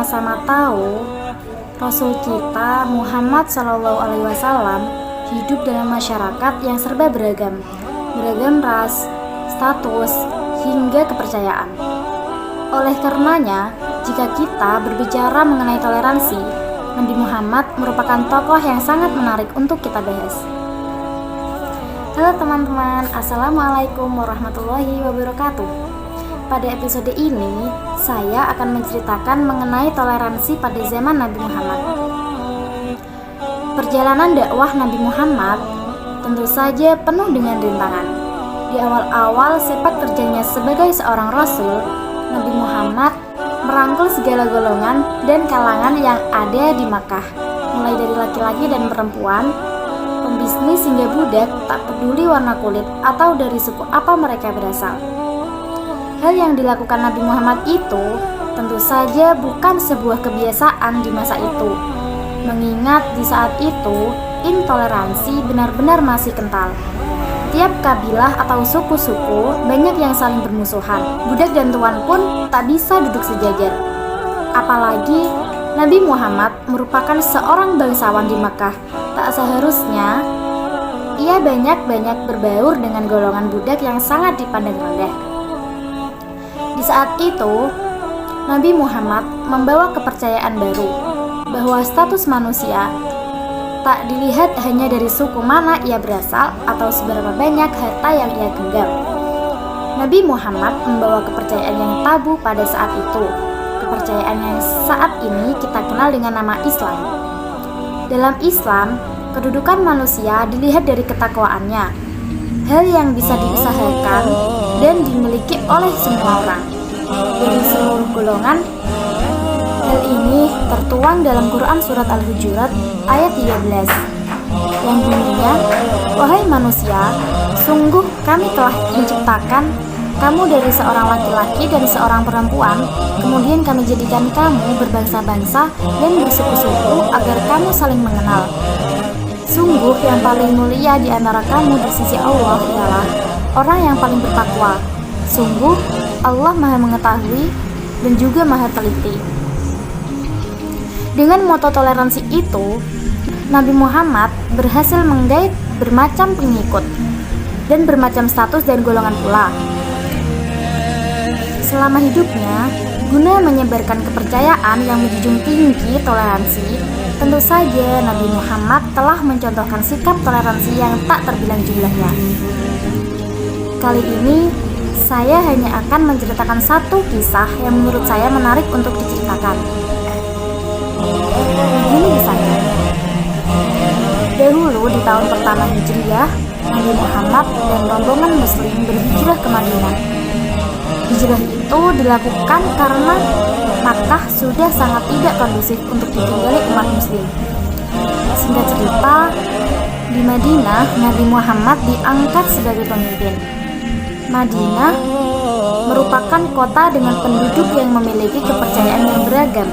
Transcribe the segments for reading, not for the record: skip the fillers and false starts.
sama-sama tahu Rasul kita Muhammad SAW hidup dalam masyarakat yang serba beragam ras, status, hingga kepercayaan. Oleh karenanya, jika kita berbicara mengenai toleransi, Nabi Muhammad merupakan tokoh yang sangat menarik untuk kita bahas. Halo teman-teman, Assalamualaikum warahmatullahi wabarakatuh. Pada episode ini, saya akan menceritakan mengenai toleransi pada zaman Nabi Muhammad. Perjalanan dakwah Nabi Muhammad tentu saja penuh dengan rintangan. Di awal-awal sepak terjangnya sebagai seorang Rasul, Nabi Muhammad merangkul segala golongan dan kalangan yang ada di Makkah, mulai dari laki-laki dan perempuan, pembisnis hingga budak, tak peduli warna kulit atau dari suku apa mereka berasal. Hal yang dilakukan Nabi Muhammad itu tentu saja bukan sebuah kebiasaan di masa itu, mengingat di saat itu intoleransi benar-benar masih kental. Tiap kabilah atau suku-suku banyak yang saling bermusuhan. Budak dan tuan pun tak bisa duduk sejajar. Apalagi Nabi Muhammad merupakan seorang bangsawan di Makkah. Tak seharusnya ia banyak-banyak berbaur dengan golongan budak yang sangat dipandang rendah. Di saat itu, Nabi Muhammad membawa kepercayaan baru bahwa status manusia tak dilihat hanya dari suku mana ia berasal atau seberapa banyak harta yang ia genggam. Nabi Muhammad membawa kepercayaan yang tabu pada saat itu, kepercayaan yang saat ini kita kenal dengan nama Islam. Dalam Islam, kedudukan manusia dilihat dari ketakwaannya, hal yang bisa diusahakan dan dimiliki oleh semua orang dari seluruh golongan. Hal ini tertuang dalam Quran Surat Al-Hujurat ayat 13 yang bunyinya, "Wahai manusia, sungguh kami telah menciptakan kamu dari seorang laki-laki dan seorang perempuan, kemudian kami jadikan kamu berbangsa-bangsa dan bersuku-suku agar kamu saling mengenal. Sungguh yang paling mulia di antara kamu di sisi Allah ialah orang yang paling bertakwa. Sungguh Allah Maha mengetahui dan juga Maha teliti." Dengan moto toleransi itu, Nabi Muhammad berhasil menggait bermacam pengikut dan bermacam status dan golongan pula. Selama hidupnya, guna menyebarkan kepercayaan yang menjunjung tinggi toleransi, tentu saja Nabi Muhammad telah mencontohkan sikap toleransi yang tak terbilang jumlahnya. Kali ini, saya hanya akan menceritakan satu kisah yang menurut saya menarik untuk diceritakan. Begini kisahnya. Dahulu di tahun pertama Hijriyah, Nabi Muhammad dan rombongan muslim berhijrah ke Madinah. Hijrah itu dilakukan karena Makkah sudah sangat tidak kondusif untuk ditinggali umat muslim. Singkat cerita, di Madinah Nabi Muhammad diangkat sebagai pemimpin. Madinah merupakan kota dengan penduduk yang memiliki kepercayaan yang beragam,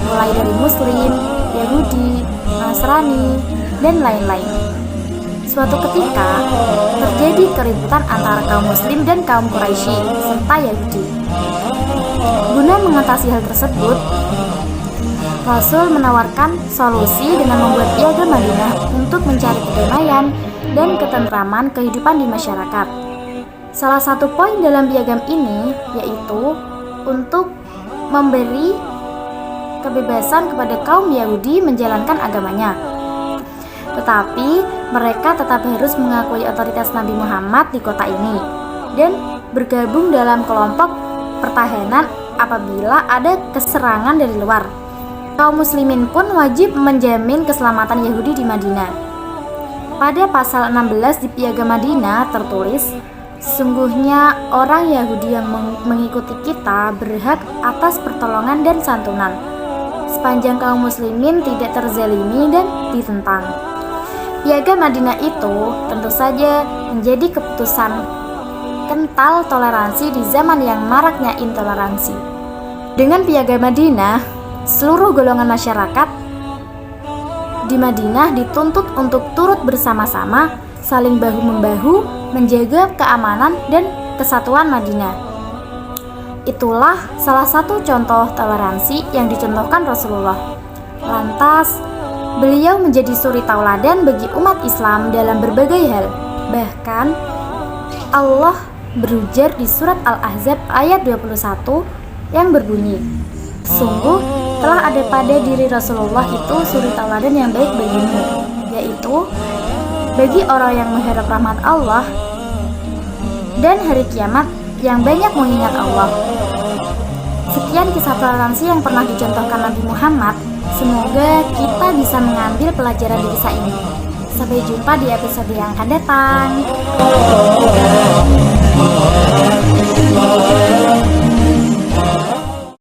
mulai dari Muslim, Yahudi, Nasrani, dan lain-lain. Suatu ketika, terjadi keributan antara kaum Muslim dan kaum Quraisy serta Yahudi. Guna mengatasi hal tersebut, Rasul menawarkan solusi dengan membuat piagam Madinah untuk mencari kedamaian dan ketentraman kehidupan di masyarakat. Salah satu poin dalam piagam ini yaitu untuk memberi kebebasan kepada kaum Yahudi menjalankan agamanya. Tetapi mereka tetap harus mengakui otoritas Nabi Muhammad di kota ini dan bergabung dalam kelompok pertahanan apabila ada keserangan dari luar. Kaum muslimin pun wajib menjamin keselamatan Yahudi di Madinah. Pada pasal 16 di Piagam Madinah tertulis, "Sungguhnya orang Yahudi yang mengikuti kita berhak atas pertolongan dan santunan, sepanjang kaum muslimin tidak terzalimi dan ditentang." Piagam Madinah itu tentu saja menjadi keputusan kental toleransi di zaman yang maraknya intoleransi. Dengan Piagam Madinah, seluruh golongan masyarakat di Madinah dituntut untuk turut bersama-sama, saling bahu-membahu, menjaga keamanan dan kesatuan Madinah. Itulah salah satu contoh toleransi yang dicontohkan Rasulullah. Lantas, beliau menjadi suri tauladan bagi umat Islam dalam berbagai hal. Bahkan, Allah berujar di surat Al-Ahzab ayat 21 yang berbunyi, "Sungguh telah ada pada diri Rasulullah itu suri tauladan yang baik bagimu, yaitu bagi orang yang mengharap rahmat Allah dan hari kiamat yang banyak mengingat Allah." Sekian kisah toleransi yang pernah dicontohkan Nabi Muhammad. Semoga kita bisa mengambil pelajaran di kisah ini. Sampai jumpa di episode yang akan datang.